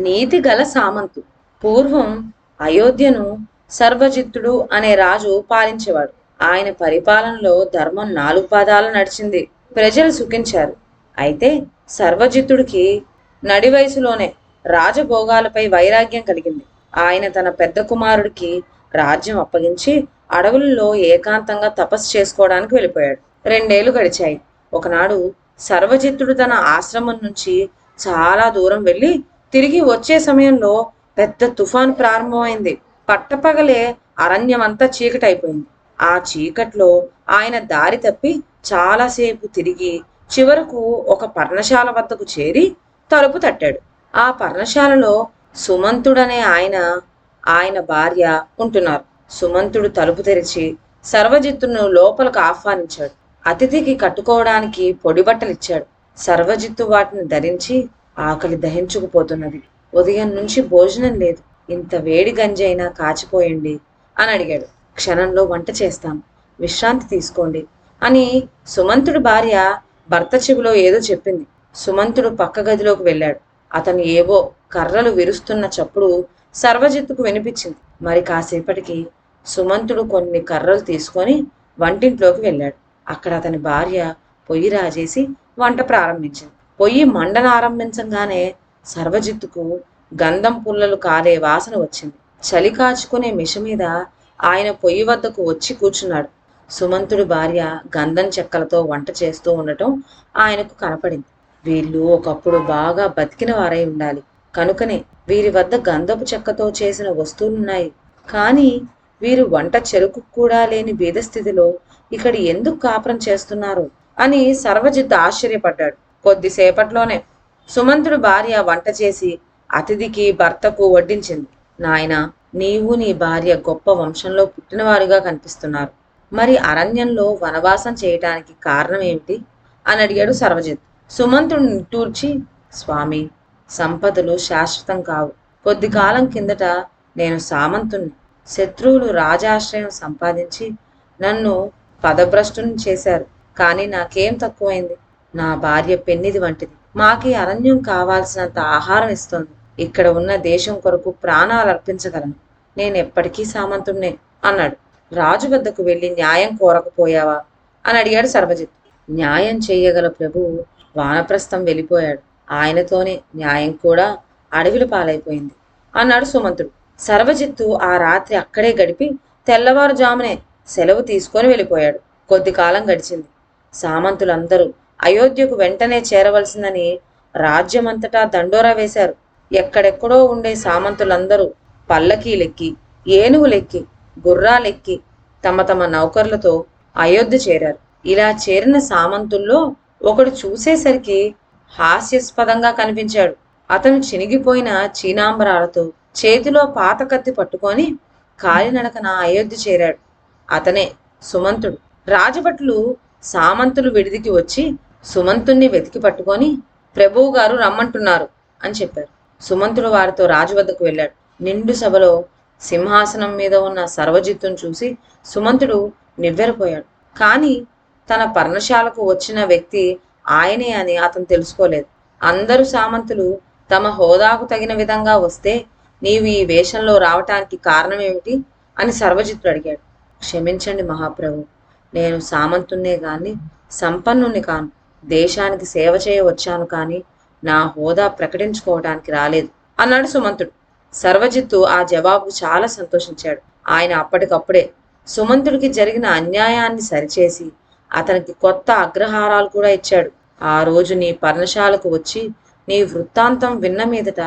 నీతి గల సామంతు. పూర్వం అయోధ్యను సర్వజిత్తుడు అనే రాజు పాలించేవాడు. ఆయన పరిపాలనలో ధర్మం 4 పాదాలు నడిచింది. ప్రజలు సుఖించారు. అయితే సర్వజిత్తుడికి నడి వయసులోనే రాజభోగాలపై వైరాగ్యం కలిగింది. ఆయన తన పెద్ద కుమారుడికి రాజ్యం అప్పగించి అడవులలో ఏకాంతంగా తపస్సు చేసుకోవడానికి వెళ్ళిపోయాడు. 2 ఏళ్లు గడిచాయి. ఒకనాడు సర్వజిత్తుడు తన ఆశ్రమం నుంచి చాలా దూరం వెళ్ళి తిరిగి వచ్చే సమయంలో పెద్ద తుఫాను ప్రారంభమైంది. పట్టపగలే అరణ్యమంతా చీకటైపోయింది. ఆ చీకట్లో ఆయన దారి తప్పి చాలాసేపు తిరిగి చివరకు ఒక పర్ణశాల వద్దకు చేరి తలుపు తట్టాడు. ఆ పర్ణశాలలో సుమంతుడనే ఆయన భార్య ఉంటున్నారు. సుమంతుడు తలుపు తెరిచి సర్వజిత్తును లోపలకు ఆహ్వానించాడు. అతిథికి కట్టుకోవడానికి పొడి బట్టలిచ్చాడు. సర్వజిత్తు వాటిని ధరించి ఆకలి దహించుకుపోతున్నది. ఉదయం నుంచి భోజనం లేదు. ఇంత వేడి గంజి అయినా కాచిపోయండి అని అడిగాడు. క్షణంలో వంట చేస్తాను, విశ్రాంతి తీసుకోండి అని సుమంతుడి భార్య భర్త చెవిలో ఏదో చెప్పింది. సుమంతుడు పక్క గదిలోకి వెళ్ళాడు. అతను ఏవో కర్రలు విరుస్తున్న చప్పుడు సర్వజిత్తుకు వినిపించింది. మరి కాసేపటికి సుమంతుడు కొన్ని కర్రలు తీసుకొని వంటింట్లోకి వెళ్ళాడు. అక్కడ అతని భార్య పొయ్యి రాజేసి వంట ప్రారంభించింది. పొయ్యి మండనారంభించగానే సర్వజిత్తుకు గంధం పుల్లలు కాలే వాసన వచ్చింది. చలి కాచుకునే మిష మీద ఆయన పొయ్యి వద్దకు వచ్చి కూర్చున్నాడు. సుమంతుడి భార్య గంధం చెక్కలతో వంట చేస్తూ ఉండటం ఆయనకు కనపడింది. వీళ్ళు ఒకప్పుడు బాగా బతికిన వారై ఉండాలి. కనుకనే వీరి వద్ద గంధపు చెక్కతో చేసిన వస్తువులున్నాయి. కానీ వీరు వంట చెరుకు కూడా లేని బీదస్థితిలో ఇక్కడ ఎందుకు కాపురం చేస్తున్నారు అని సర్వజిత్ ఆశ్చర్యపడ్డాడు. కొద్దిసేపట్లోనే సుమంతుడు భార్య వంట చేసి అతిథికి భర్తకు వడ్డించింది. నాయనా, నీవు నీ భార్య గొప్ప వంశంలో పుట్టినవారుగా కనిపిస్తున్నారు. మరి అరణ్యంలో వనవాసం చేయటానికి కారణం ఏమిటి అని అడిగాడు సర్వజిత్. సుమంతుడు నిట్టూర్చి, స్వామి, సంపదలు శాశ్వతం కావు. కొద్ది కాలం కిందట నేను సామంతుణ్ణి. శత్రువులు రాజాశ్రయం సంపాదించి నన్ను పదభ్రష్టుని చేశారు. కానీ నాకేం తక్కువైంది? నా భార్య పెన్నిది వంటిది. మాకి అరణ్యం కావాల్సినంత ఆహారం ఇస్తోంది. ఇక్కడ ఉన్న దేశం కొరకు ప్రాణాలు అర్పించగలను. నేనెప్పటికీ సామంతుణ్ణే అన్నాడు. రాజు వద్దకు వెళ్ళి న్యాయం కోరకపోయావా అని అడిగాడు సర్వజిత్. న్యాయం చెయ్యగల ప్రభువు వానప్రస్థం వెళ్ళిపోయాడు. ఆయనతోనే న్యాయం కూడా అడవిల పాలైపోయింది అన్నాడు సుమంతుడు. సర్వజిత్తు ఆ రాత్రి అక్కడే గడిపి తెల్లవారుజామునే సెలవు తీసుకొని వెళ్ళిపోయాడు. కొద్ది కాలం గడిచింది. సామంతులందరూ అయోధ్యకు వెంటనే చేరవలసిందని రాజ్యమంతటా దండోరా వేశారు. ఎక్కడెక్కడో ఉండే సామంతులందరూ పల్లకీలెక్కి, ఏనుగులెక్కి, గుర్రాలెక్కి తమ తమ నౌకర్లతో అయోధ్య చేరారు. ఇలా చేరిన సామంతుల్లో ఒకడు చూసేసరికి హాస్యాస్పదంగా కనిపించాడు. అతను చినిగిపోయిన చీనాంబరాలతో చేతిలో పాత కత్తి పట్టుకొని కాలినడకన అయోధ్య చేరాడు. అతనే సుమంతుడు. రాజభటులు సామంతులు విడిదికి వచ్చి సుమంతుణ్ణి వెతికి పట్టుకొని ప్రభువు గారు రమ్మంటున్నారు అని చెప్పారు. సుమంతుడు వారితో రాజు వద్దకు వెళ్ళాడు. నిండు సభలో సింహాసనం మీద ఉన్న సర్వజిత్తును చూసి సుమంతుడు నివ్వెరపోయాడు. కానీ తన పర్ణశాలకు వచ్చిన వ్యక్తి ఆయనే అని అతను తెలుసుకోలేదు. అందరూ సామంతులు తమ హోదాకు తగిన విధంగా వస్తే నీవు ఈ వేషంలో రావటానికి కారణం ఏమిటి అని సర్వజిత్తుడు అడిగాడు. క్షమించండి మహాప్రభు, నేను సామంతున్నే గాని సంపన్నుని కాను. దేశానికి సేవ చేయ వచ్చాను కానీ నా హోదా ప్రకటించుకోవటానికి రాలేదు అన్నాడు సుమంతుడు. సర్వజిత్తు ఆ జవాబుకు చాలా సంతోషించాడు. ఆయన అప్పటికప్పుడే సుమంతుడికి జరిగిన అన్యాయాన్ని సరిచేసి అతనికి కొత్త అగ్రహారాలు కూడా ఇచ్చాడు. ఆ రోజు నీ పర్ణశాలకు వచ్చి నీ వృత్తాంతం విన్న మీదట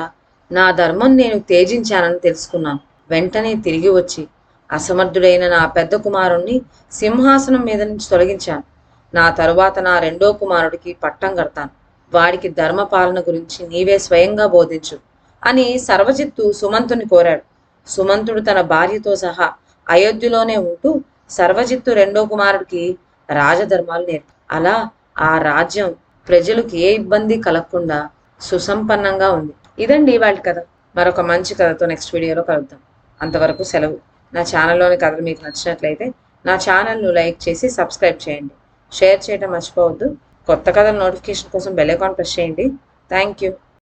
నా ధర్మం నేను త్యజించానని తెలుసుకున్నాను. వెంటనే తిరిగి వచ్చి అసమర్థుడైన నా పెద్ద కుమారుణ్ణి సింహాసనం మీద నుంచి తొలగించాను. నా తరువాత నా రెండో కుమారుడికి పట్టం కడతాను. వాడికి ధర్మపాలన గురించి నీవే స్వయంగా బోధించు అని సర్వజిత్తు సుమంతుని కోరాడు. సుమంతుడు తన భార్యతో సహా అయోధ్యలోనే ఉంటూ సర్వజిత్తు రెండో కుమారుడికి రాజధర్మాలు నేర్పి అలా ఆ రాజ్యం ప్రజలకు ఏ ఇబ్బంది కలగకుండా సుసంపన్నంగా ఉంది. ఇదండి వాళ్ళ కథ. మరొక మంచి కథతో నెక్స్ట్ వీడియోలో కలుద్దాం. అంతవరకు సెలవు. నా ఛానల్లోని కథలు మీకు నచ్చినట్లయితే నా ఛానల్ను లైక్ చేసి సబ్స్క్రైబ్ చేయండి. షేర్ చేయడం మర్చిపోవద్దు. కొత్త కథల నోటిఫికేషన్ కోసం బెల్ ఐకాన్ ప్రెస్ చేయండి. Thank you.